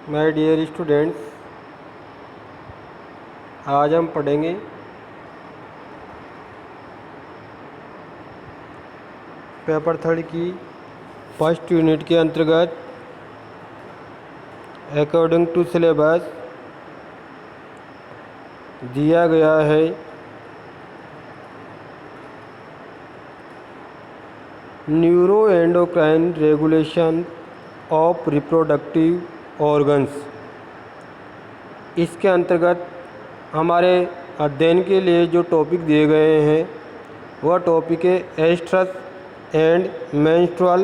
My dear students, आज हम पढ़ेंगे पेपर थर्ड की फर्स्ट यूनिट के अंतर्गत अकॉर्डिंग टू सिलेबस दिया गया है neuro endocrine regulation of reproductive organs. इसके अंतर्गत हमारे अध्ययन के लिए जो टॉपिक दिए गए हैं वह टॉपिक है oestrus and menstrual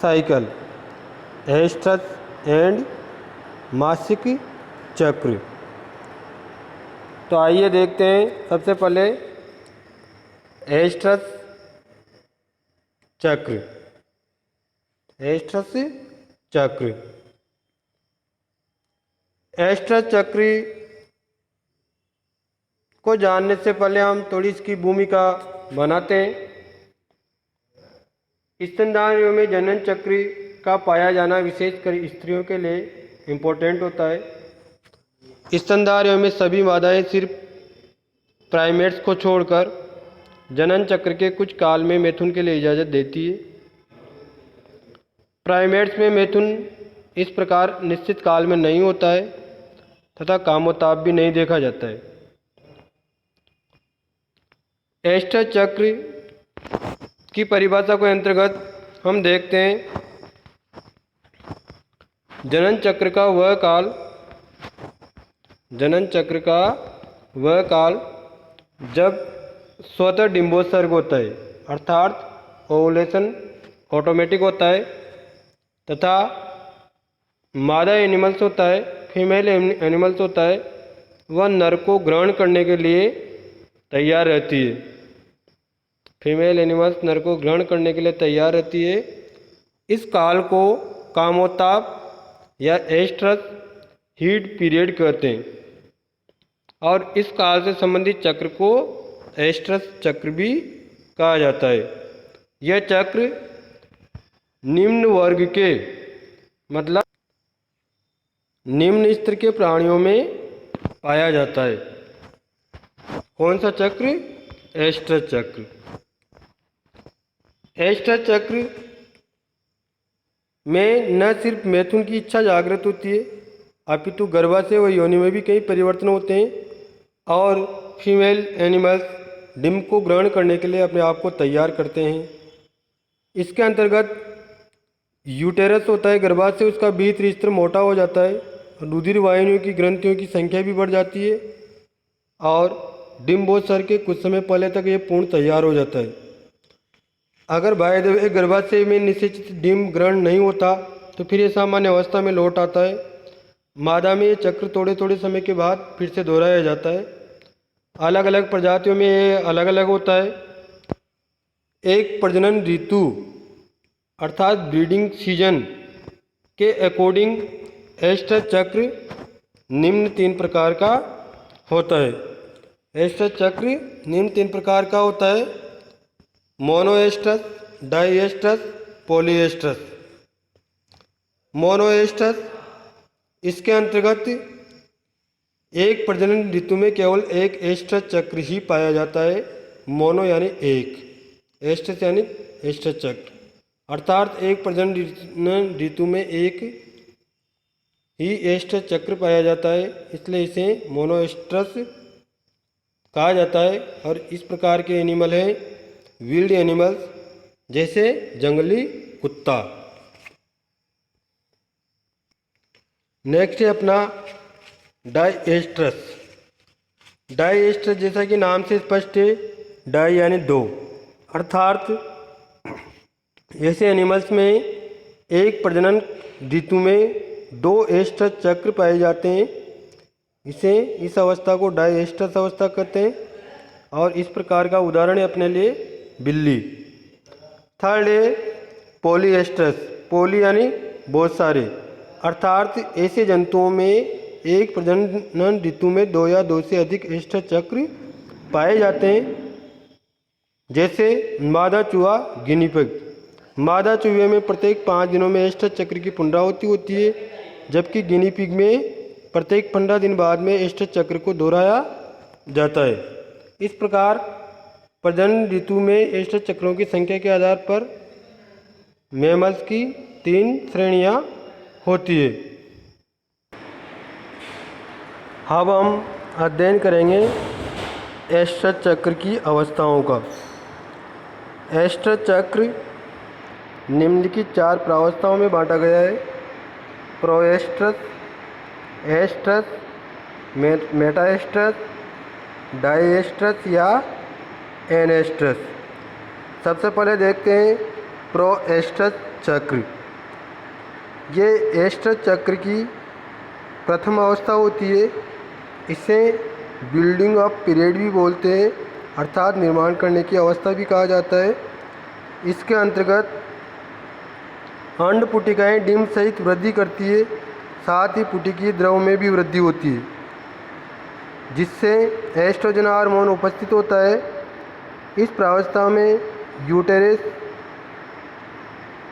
cycle, oestrus and मासिक चक्र। तो आइए देखते हैं सबसे पहले एस्ट्रस चक्र। एस्ट्रस चक्र एस्ट्रस चक्र को जानने से पहले हम थोड़ी इसकी भूमिका बनाते हैं। स्तनधारियों में जनन चक्र का पाया जाना विशेषकर स्त्रियों के लिए इम्पोर्टेंट होता है। स्तनधारियों में सभी मादाएं सिर्फ प्राइमेट्स को छोड़कर जनन चक्र के कुछ काल में मैथुन के लिए इजाज़त देती है। प्राइमेट्स में मैथुन इस प्रकार निश्चित काल में नहीं होता है तथा कामोताप भी नहीं देखा जाता है। एस्ट्रस चक्र की परिभाषा के अंतर्गत हम देखते हैं जनन चक्र का वह काल जब स्वतः डिंबोत्सर्ग होता है, अर्थात ओवुलेशन ऑटोमेटिक होता है तथा मादा एनिमल्स होता है, फीमेल एनिमल्स होता है, वह नर को ग्रहण करने के लिए तैयार रहती है। फीमेल एनिमल्स नर को ग्रहण करने के लिए तैयार रहती है। इस काल को कामोताप या एस्ट्रस हीट पीरियड कहते हैं और इस काल से संबंधित चक्र को एस्ट्रस चक्र भी कहा जाता है। यह चक्र निम्न वर्ग के मतलब निम्न स्तर के प्राणियों में पाया जाता है। कौन सा चक्र? एस्ट्रस चक्र। एस्ट्रस चक्र में न सिर्फ मैथुन की इच्छा जागृत होती है अपितु गर्भाशय व योनि में भी कई परिवर्तन होते हैं और फीमेल एनिमल्स डिंब को ग्रहण करने के लिए अपने आप को तैयार करते हैं। इसके अंतर्गत यूटेरस होता है गर्भाशय, उसका भीतरी स्तर मोटा हो जाता है, रुधिर वाहिनियों की ग्रंथियों की संख्या भी बढ़ जाती है और डिंबोत्सर्ग के कुछ समय पहले तक ये पूर्ण तैयार हो जाता है। अगर बाय द वे गर्भाशय में निषेचित डिंब ग्रहण नहीं होता तो फिर ये सामान्य अवस्था में लौट आता है। मादा में ये चक्र थोड़े थोड़े समय के बाद फिर से दोहराया जाता है। अलग अलग प्रजातियों में ये अलग अलग होता है। एक प्रजनन ऋतु अर्थात ब्रीडिंग सीजन के अकॉर्डिंग एस्ट्रस चक्र निम्न तीन प्रकार का होता है। एस्ट्रस चक्र निम्न तीन प्रकार का होता है: मोनोएस्ट्रस, डाईएस्ट्रस, पॉलीएस्ट्रस। मोनोएस्ट्रस इसके अंतर्गत एक प्रजनन ऋतु में केवल एक एस्ट्रस चक्र ही पाया जाता है। मोनो यानी एक, एस्ट्रस यानी एस्ट्रस चक्र, अर्थात एक प्रजनन ऋतु में एक ही एस्ट्रस चक्र पाया जाता है, इसलिए इसे मोनोएस्ट्रस कहा जाता है। और इस प्रकार के एनिमल हैं विल्ड एनिमल्स जैसे जंगली कुत्ता। नेक्स्ट है अपना डाईएस्ट्रस। डाईएस्ट्रस जैसा कि नाम से स्पष्ट है, डाई यानी दो, अर्थात ऐसे एनिमल्स में एक प्रजनन ऋतु में दो एस्ट्रस चक्र पाए जाते हैं। इस अवस्था को डाईएस्ट्रस अवस्था कहते हैं और इस प्रकार का उदाहरण है अपने लिए बिल्ली। थर्ड है पॉलीएस्ट्रस। पॉली यानी बहुत सारे, अर्थात ऐसे जंतुओं में एक प्रजनन ऋतु में दो या दो से अधिक एस्ट्रस चक्र पाए जाते हैं, जैसे मादा चूहा, गिनी पिग। मादा चूहे में प्रत्येक 5 दिनों में एस्ट्रस चक्र की पुनरावृत्ति होती है, जबकि गिनी पिग में प्रत्येक 15 दिन बाद में एस्ट्रस चक्र को दोहराया जाता है। इस प्रकार प्रजनन ऋतु में एस्ट्रस चक्रों की संख्या के आधार पर मैमल्स की 3 श्रेणियां होती है। अब हम अध्ययन करेंगे एस्ट्रस चक्र की अवस्थाओं का। एस्ट्रस चक्र निम्नलिखित 4 प्रावस्थाओं में बांटा गया है: प्रोएस्ट्रस, एस्ट्रस, मेटाएस्ट्रस, डाइएस्ट्रस या एनेस्ट्रस। सबसे पहले देखते हैं प्रोएस्ट्रस चक्र। ये एस्ट्रस चक्र की प्रथम अवस्था होती है। इसे बिल्डिंग अप पीरियड भी बोलते हैं, अर्थात निर्माण करने की अवस्था भी कहा जाता है। इसके अंतर्गत अंड पुटिकाएँ डिम्ब सहित वृद्धि करती है, साथ ही पुटिकीय द्रव में भी वृद्धि होती है, जिससे एस्ट्रोजन हार्मोन उपस्थित होता है। इस प्रावस्था में यूटेरस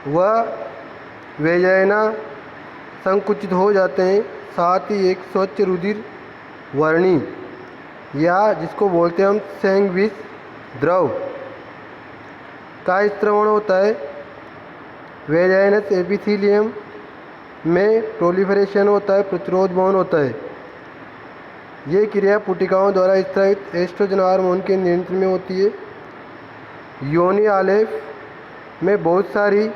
व वेजाइना संकुचित हो जाते हैं, साथ ही एक स्वच्छ रुधिर वर्णी या जिसको बोलते हैं हम सैंग्विस द्रव का स्त्रवण होता है। वेजाइनस एपिथेलियम में प्रोलिफरेशन होता है, प्रतिरोध वहन होता है। ये क्रिया पुटिकाओं द्वारा स्रावित एस्ट्रोजन हार्मोन के नियंत्रण में होती है। योनि आलेख में बहुत सारी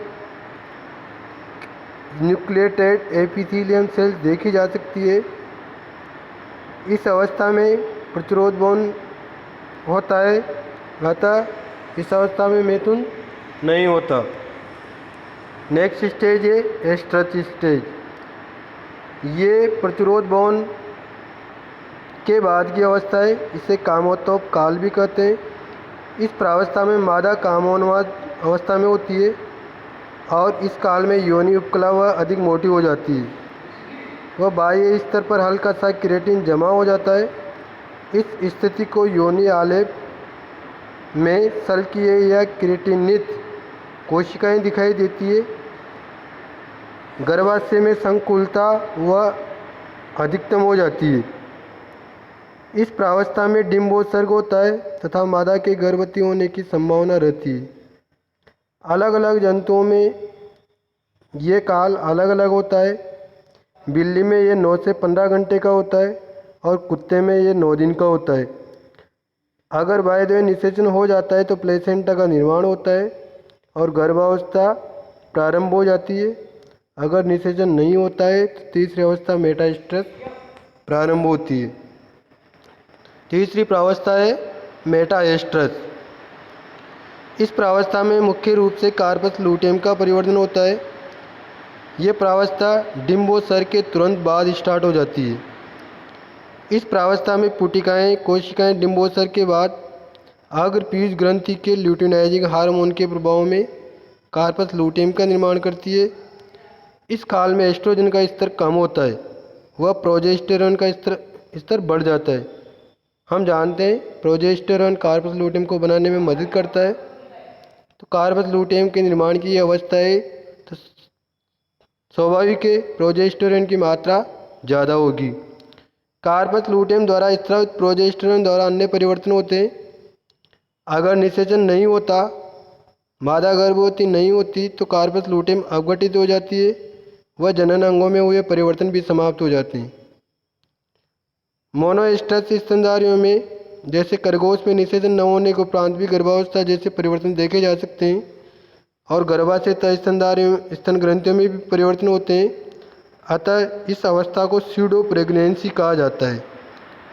न्यूक्लिएटेड एपिथेलियम सेल्स देखी जा सकती है। इस अवस्था में प्रतिरोध वहन होता है, अतः इस अवस्था में मैथुन नहीं होता। नेक्स्ट स्टेज है एस्ट्रस स्टेज। ये प्रतिरोध वहन के बाद की अवस्था है। इसे कामोत्तोप काल भी कहते हैं। इस प्रावस्था में मादा कामोन्माद अवस्था में होती है और इस काल में योनि उपकला व अधिक मोटी हो जाती है। वह बाह्य स्तर पर हल्का सा केराटिन जमा हो जाता है। इस स्थिति को योनि आलेप में सल्कीय या केराटिनित कोशिकाएं दिखाई देती है। गर्भाशय में संकुलता व अधिकतम हो जाती है। इस प्रावस्था में डिम्बोत्सर्ग होता है तथा मादा के गर्भवती होने की संभावना रहती है। अलग अलग जंतुओं में ये काल अलग अलग होता है। बिल्ली में ये 9 से 15 घंटे का होता है और कुत्ते में ये 9 दिन का होता है। अगर बाय द वे निषेचन हो जाता है तो प्लेसेंटा का निर्माण होता है और गर्भावस्था प्रारंभ हो जाती है। अगर निषेचन नहीं होता है तो तीसरी अवस्था मेटाएस्ट्रस प्रारंभ होती है। तीसरी प्रावस्था है मेटाएस्ट्रस। इस प्रावस्था में मुख्य रूप से कार्पस लूटेम का परिवर्तन होता है। ये प्रावस्था डिम्बोत्सर्ग के तुरंत बाद स्टार्ट हो जाती है। इस प्रावस्था में पुटिकाएँ कोशिकाएँ डिम्बोत्सर्ग के बाद अग्रपीयूष ग्रंथि के ल्यूटिनाइजिंग हार्मोन के प्रभाव में कार्पस लूटेम का निर्माण करती है। इस काल में एस्ट्रोजन का स्तर कम होता है व प्रोजेस्टेरॉन का स्तर बढ़ जाता है। हम जानते हैं प्रोजेस्टेरॉन कार्पस लूटेम को बनाने में मदद करता है। तो कार्पस लूटेम के निर्माण की अवस्था है तो स्वाभाविक है प्रोजेस्टेरॉन की मात्रा ज़्यादा होगी। कार्पस लूटेम द्वारा स्रावित प्रोजेस्टेरॉन द्वारा अन्य परिवर्तन होते हैं। अगर निषेचन नहीं होता, मादा गर्भवती नहीं होती तो कार्पस लूटेम अवघटित हो जाती है व जनन अंगों में हुए परिवर्तन भी समाप्त हो जाते हैं। मोनोएस्ट्रस स्तनधारियों में जैसे खरगोश में निषेचन न होने के उपरांत भी गर्भावस्था जैसे परिवर्तन देखे जा सकते हैं और गर्भाशय तय स्तनधारियों स्तन ग्रंथियों में भी परिवर्तन होते हैं। अतः इस अवस्था को स्यूडो प्रेगनेंसी कहा जाता है।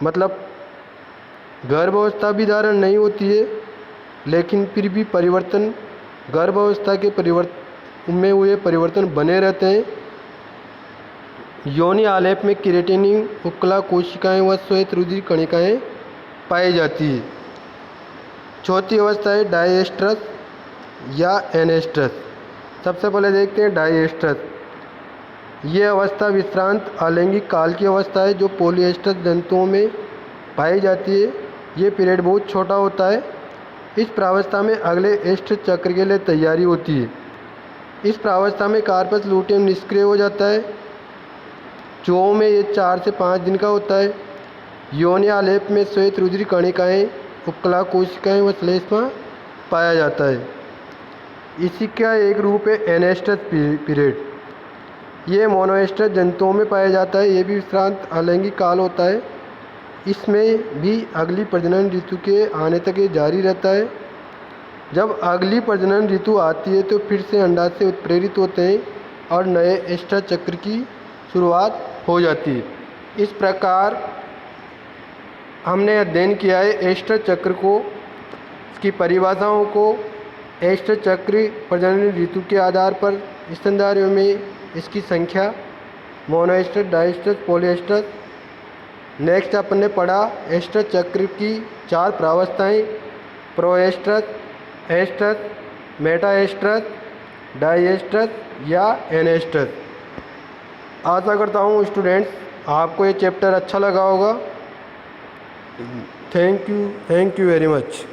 मतलब गर्भावस्था भी धारण नहीं होती है लेकिन फिर भी परिवर्तन गर्भावस्था के परिवर्तन में हुए परिवर्तन बने रहते हैं। योनि आलेप में केराटिनिन उपकला कोशिकाएं व श्वेत रुधिर कणिकाएं पाई जाती है। चौथी अवस्था है डाइएस्ट्रस या एनेस्ट्रस। सबसे पहले देखते हैं डाइएस्ट्रस। ये अवस्था विश्रांत अलैंगिक काल की अवस्था है जो पॉलीएस्ट्रस जंतुओं में पाई जाती है। ये पीरियड बहुत छोटा होता है। इस प्रावस्था में अगले एस्ट्रस चक्र के लिए तैयारी होती है। इस प्रावस्था में कार्पस लूटेम निष्क्रिय हो जाता है चूहों में ये 4 से 5 दिन का होता है। योनि आलेप में श्वेत रुधिर कणिकाएँ, उपकला कोशिकाएँ व श्लेष्मा पाया जाता है। इसी का एक रूप है एनेस्टस पीरियड। ये मोनोएस्ट्रस जंतुओं में पाया जाता है। ये भी विश्रांत अलैंगिक काल होता है। इसमें भी अगली प्रजनन ऋतु के आने तक ये जारी रहता है। जब अगली प्रजनन ऋतु आती है तो फिर से अंडाशय उत्प्रेरित होते हैं और नए एस्ट्रस चक्र की शुरुआत हो जाती है। इस प्रकार हमने अध्ययन किया है एस्ट्रस चक्र को, इसकी परिभाषाओं को। एस्ट्रस चक्र प्रजनन ऋतु के आधार पर स्तनधारियों में इसकी संख्या, मोनोएस्ट्रस, डाइएस्ट्रस, पॉलीएस्ट्रस। नेक्स्ट अपन ने पढ़ा एस्ट्रस चक्र की 4 प्रावस्थाएं, प्रोएस्ट्रस, एस्ट्रस, मेटाएस्ट्रस, डाइएस्ट्रस या एनेस्ट्रस। आशा करता हूँ स्टूडेंट्स आपको ये चैप्टर अच्छा लगा होगा। Thank you very much.